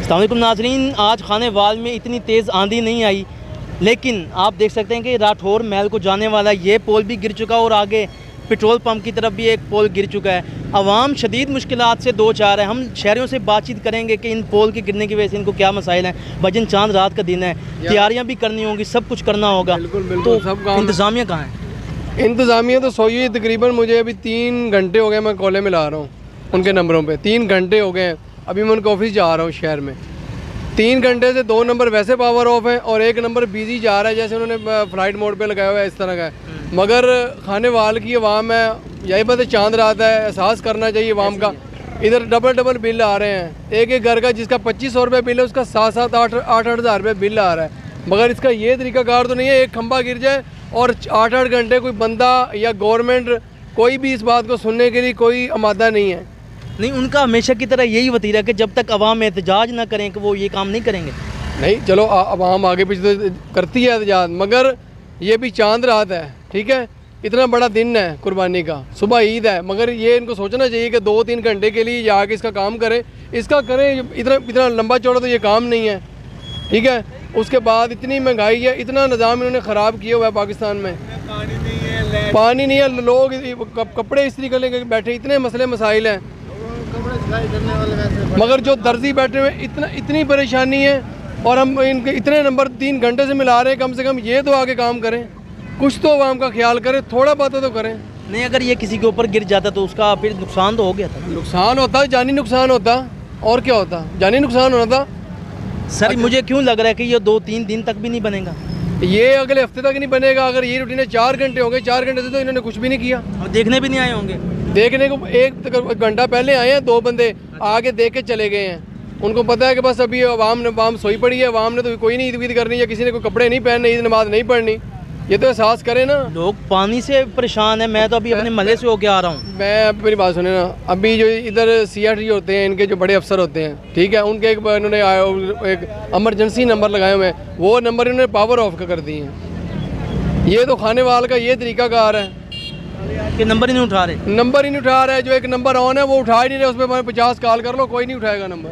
अस्सलाम वालेकुम नाज़रीन, आज खाने वाल में इतनी तेज़ आंधी नहीं आई, लेकिन आप देख सकते हैं कि राठौर महल को जाने वाला ये पोल भी गिर चुका और आगे पेट्रोल पंप की तरफ भी एक पोल गिर चुका है। अवाम शदीद मुश्किलात से दो चार है। हम शहरियों से बातचीत करेंगे कि इन पोल के गिरने की वजह से इनको क्या मसाइल हैं। भजन चांद रात का दिन है, तैयारियाँ भी करनी होंगी, सब कुछ करना होगा। बिल्कुल तो सब काम। इंतज़ामिया कहाँ है? इंतज़ामिया तो सोई हुई तकरीबन, मुझे अभी 3 घंटे हो गए, मैं कॉलेज में ला रहा हूँ उनके नंबरों पे। 3 घंटे हो गए, अभी मैं उनके ऑफिस जा रहा हूँ शहर में। 3 घंटे से 2 नंबर वैसे पावर ऑफ है और 1 नंबर बिजी जा रहा है, जैसे उन्होंने फ्लाइट मोड पे लगाया हुआ है, इस तरह का है। मगर खाने वाल की आवाम है, यही बात है, चांद रात है, एहसास करना चाहिए आवाम का। इधर डबल बिल आ रहे हैं। एक घर का जिसका 2500 रुपये बिल है, उसका 7-7, 8-8 हज़ार रुपये बिल आ रहा है। मगर इसका ये तरीकाकार तो नहीं है एक खंभा गिर जाए और 8-8 घंटे कोई बंदा या गवर्नमेंट कोई भी इस बात को सुनने के लिए कोई आमादा नहीं है। नहीं, उनका हमेशा की तरह यही वतीरा कि जब तक अवाम एहतजाज ना करें कि वो ये काम नहीं करेंगे। नहीं, चलो अवाम आगे पीछे तो करती है एहतजाज, मगर ये भी चांद रात है, ठीक है। इतना बड़ा दिन है कुर्बानी का, सुबह ईद है, मगर ये इनको सोचना चाहिए कि 2-3 घंटे के लिए जाके इसका काम करें। इसका करें, इतना लंबा चौड़ा तो ये काम नहीं है, ठीक है। उसके बाद इतनी महंगाई है, इतना निज़ाम इन्होंने ख़राब किया हुआ है पाकिस्तान में। पानी नहीं है, लोग कपड़े इस्त्री करने के बैठे, इतने मसले मसाइल हैं। मगर जो दर्जी बैठे हुए इतनी परेशानी है और हम इनके इतने नंबर 3 घंटे से मिला रहे हैं। कम से कम ये तो आगे काम करें, कुछ तो आवाम का ख्याल करें, थोड़ा बहुत तो करें। नहीं, अगर ये किसी के ऊपर गिर जाता तो उसका फिर नुकसान तो हो गया था। नुकसान होता, जानी नुकसान होता, और क्या होता, जानी नुकसान होना था। सर मुझे क्यों लग रहा है कि ये 2-3 दिन तक भी नहीं बनेगा, ये अगले हफ्ते तक नहीं बनेगा। अगर ये रूटीन 4 घंटे हो गए, 4 घंटे से तो इन्होंने कुछ भी नहीं किया। और देखने भी नहीं आए होंगे। देखने को 1 घंटा पहले आए हैं, 2 बंदे आगे देख के चले गए हैं। उनको पता है कि बस अभी आवाम सोई पड़ी है, आवाम ने तो कोई नहीं ईद करनी, या किसी ने कोई कपड़े नहीं पहनने, ईद नमाज नहीं पढ़नी। ये तो एहसास करें ना। लोग पानी से परेशान है। मैं तो अभी अपने महल्ले से होके आ रहा हूँ। मैं मेरी बात सुने ना, अभी जो इधर CRT होते हैं, इनके जो बड़े अफसर होते हैं, ठीक है, उनके इन्होंने एक एमरजेंसी नंबर लगाए हुए हैं, वो नंबर इन्होंने पावर ऑफ कर दिए हैं। ये तो खाने वाल का ये तरीकाकार है कि नंबर ही नहीं उठा रहे। नंबर ही नहीं उठा रहा है। जो एक नंबर ऑन है वो उठा ही नहीं रहे, उस पर 50 कॉल कर लो, कोई नहीं उठाएगा नंबर।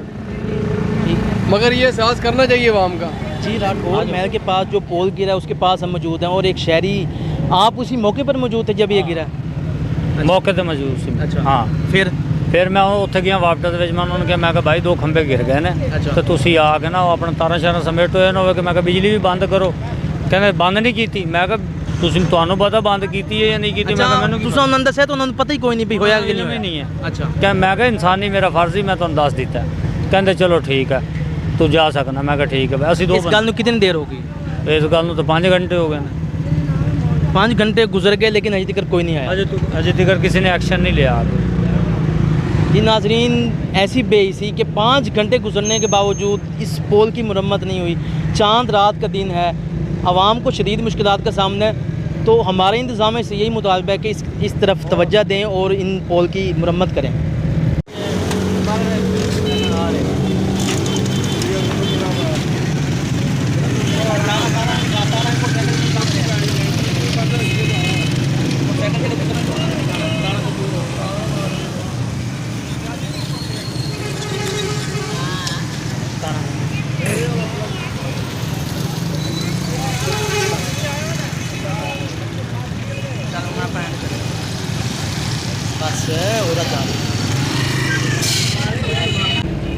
मगर ये एहसास करना चाहिए आवाम का। जी, राठौर महल के पास जो पोल गिरा है उसके पास हम मौजूद हैं और एक शहरी, आप उसी मौके पर मौजूद थे जब ये गिरा? मौके पर मौजूद सी। अच्छा, हाँ। फिर मैं उत्थे गया वापटा ਦੇ ਵਿੱਚ ਮੈਂ ਉਹਨਾਂ ਨੂੰ ਕਿਹਾ, ਮੈਂ ਕਿਹਾ ਭਾਈ 2 ਖੰਭੇ ਗਿਰ ਗਏ ਨੇ ਤੇ ਤੁਸੀਂ ਆ ਕੇ ਨਾ ਆਪਣਾ ਤਾਰਾਂ ਸ਼ਾਰਾਂ ਸਮੇਟੋ, ਇਹ ਨਾ ਹੋਵੇ ਕਿ ਮੈਂ ਕਿਹਾ ਬਿਜਲੀ ਵੀ ਬੰਦ ਕਰੋ। ਕਹਿੰਦੇ ਬੰਦ ਨਹੀਂ ਕੀਤੀ। ਮੈਂ ਕਿਹਾ ਤੁਹਾਨੂੰ ਪਤਾ ਬੰਦ ਕੀਤੀ ਹੈ ਜਾਂ ਨਹੀਂ ਕੀਤੀ? ਮੈਂ ਕਿਹਾ ਮੈਨੂੰ ਤੁਸੀਂ ਉਹਨਾਂ ਨੂੰ ਦੱਸਿਆ ਤਾਂ ਉਹਨਾਂ ਨੂੰ ਪਤਾ ਹੀ ਕੋਈ ਨਹੀਂ ਵੀ ਹੋਇਆ ਕਿ ਨਹੀਂ ਹੈ। ਅੱਛਾ, ਕਿ ਮੈਂ ਕਿਹਾ ਇਨਸਾਨੀ ਮੇਰਾ ਫਰਜ਼ ਹੀ ਮੈਂ ਤੁਹਾਨੂੰ ਦੱਸ ਦਿੱਤਾ। ਕਹਿੰਦੇ ਚਲੋ ਠੀਕ ਹੈ, ਤੂੰ ਜਾ ਸਕਣਾ। ਮੈਂ ਕਿਹਾ ਠੀਕ ਹੈ। ਅਸੀਂ 2 इस गल कितनी देर हो गई? ਇਸ ਗੱਲ ਨੂੰ ਤਾਂ 5 घंटे हो गए ਨੇ। 5 घंटे गुजर गए लेकिन अभी तक कोई नहीं आया। अजय तक किसी ने एक्शन नहीं लिया। जी नाजरीन, ऐसी बेइसी कि 5 घंटे गुजरने के बावजूद इस पोल की मुरम्मत नहीं हुई। चांद रात का दिन है, आवाम को शदीद मुश्किलात का सामना है, तो हमारे इंतज़ाम से यही मुतालबा है कि इस तरफ तवज्जो दें और इन पोल की मुरम्मत करें।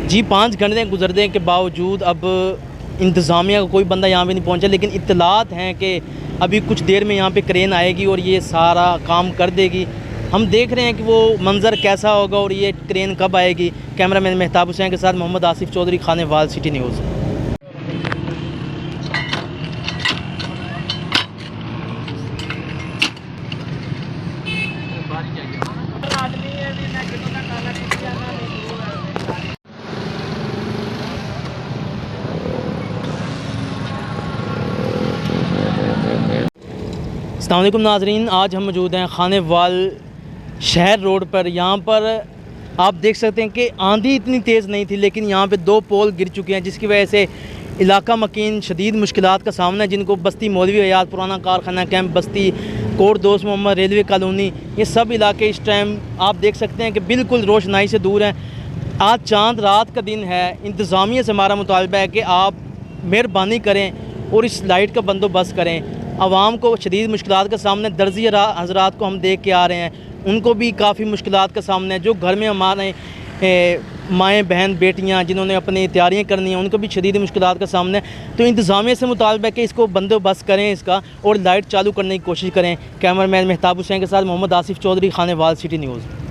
जी, 5 घंटे गुजरने के बावजूद अब इंतज़ामिया का कोई बंदा यहाँ पे नहीं पहुँचा, लेकिन इत्तलात हैं कि अभी कुछ देर में यहाँ पे क्रेन आएगी और ये सारा काम कर देगी। हम देख रहे हैं कि वो मंज़र कैसा होगा और ये क्रेन कब आएगी। कैमरामैन मेहताब हुसैन के साथ मोहम्मद आसिफ चौधरी, खाने वाल, सिटी न्यूज़। अस्सलाम वालेकुम नाज़रीन, आज हम मौजूद हैं खाने वाल शहर रोड पर। यहाँ पर आप देख सकते हैं कि आंधी इतनी तेज़ नहीं थी, लेकिन यहाँ पे 2 पोल गिर चुके हैं, जिसकी वजह से इलाका मकीन शदीद मुश्किलात का सामना है। जिनको बस्ती मौलवी हयात, पुराना कारखाना कैंप, बस्ती कोट दोस्त मोहम्मद, रेलवे कॉलोनी, ये सब इलाके इस टाइम आप देख सकते हैं कि बिल्कुल रोशनाई से दूर हैं। आज चांद रात का दिन है, इंतज़ामिया से हमारा मुतालबा है कि आप मेहरबानी करें और इस लाइट का बंदोबस्त करें। आवाम को शदीद मुश्किलात का सामना, दर्जी हज़रात को हम देख के आ रहे हैं, उनको भी काफ़ी मुश्किलात का सामना है। जो घर में हमारे माएँ बहन बेटियाँ जिन्होंने अपनी तैयारियाँ करनी हैं, उनको भी शदीद मुश्किलात का सामना है। तो इंतज़ामिया से मुतालबा है कि इसको बंदोबस्त करें इसका और लाइट चालू करने की कोशिश करें। कैमरामैन मेहताब हुसैन के साथ मोहम्मद आसिफ चौधरी, खानेवाल, सिटी न्यूज़।